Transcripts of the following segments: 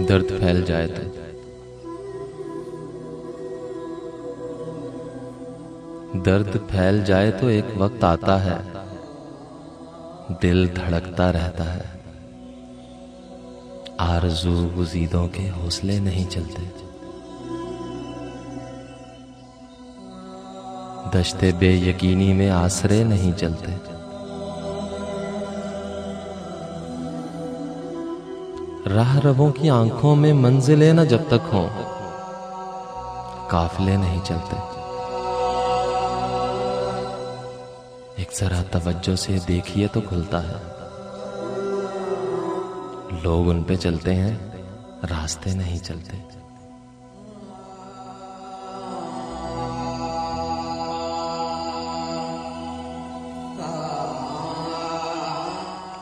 दर्द फैल जाए तो दर्द फैल जाए तो एक वक्त आता है, दिल धड़कता रहता है। आरज़ू गुज़ीदों के हौसले नहीं चलते। दश्ते बेयकीनी में आसरे नहीं चलते। राह रवों की आंखों में मंजिलें न जब तक हों, काफिले नहीं चलते। एक जरा तवज्जो से देखिए तो खुलता है, लोग उन पे चलते हैं, रास्ते नहीं चलते।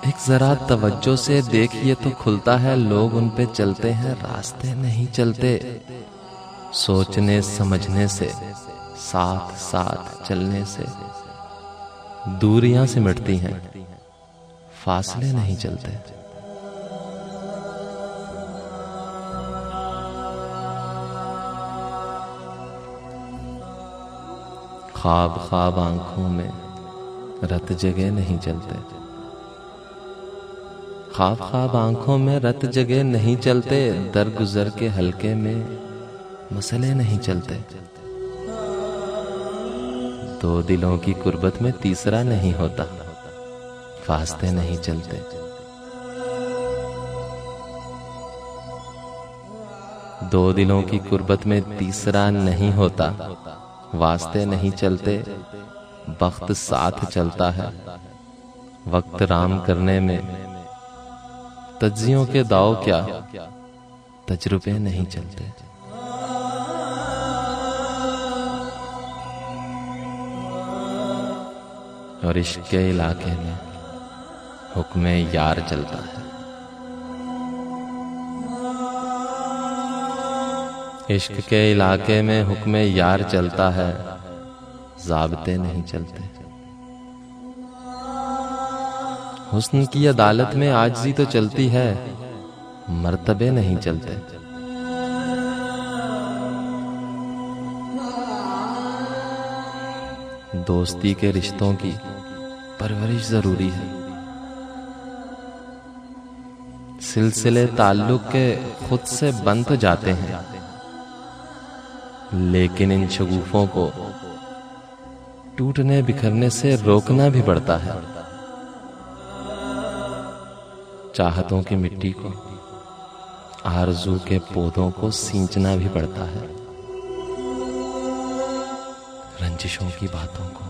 एक जरा तवज्जो से देखिए तो खुलता है, लोग उन पे चलते हैं, रास्ते नहीं चलते। सोचने समझने से, साथ साथ चलने से दूरियां सिमटती हैं, फासले नहीं चलते। ख्वाब ख्वाब आंखों में रत जगह नहीं चलते। ख्वाब ख्वाब आंखों में रत जगह नहीं चलते। दर गुजर के हल्के में मसले नहीं चलते। दो दिलों की कुर्बत में तीसरा नहीं होता, फासले नहीं चलते। दो दिलों की कुर्बत में तीसरा नहीं होता, वास्ते नहीं चलते। वक्त साथ चलता है, वक्त राम करने में तज्जियों के दाव क्या, तजुर्बे नहीं चलते। और इश्क के इलाके में हुक्मे यार चलता है। इश्क के इलाके में हुक्मे यार चलता है, ज़ाब्ते नहीं चलते। हुस्न की अदालत में आजिज़ी तो चलती है, मर्तबे नहीं चलते। दोस्ती के रिश्तों की परवरिश जरूरी है। सिलसिले ताल्लुक के खुद से बन तो जाते हैं, लेकिन इन शगुफों को टूटने बिखरने से रोकना भी पड़ता है। चाहतों की मिट्टी को, आरज़ू के पौधों को सींचना भी पड़ता है। रंजिशों की बातों को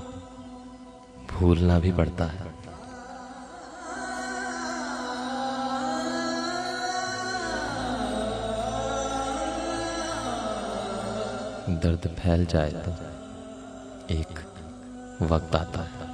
भूलना भी पड़ता है। दर्द फैल जाए तो एक वक्त आता है।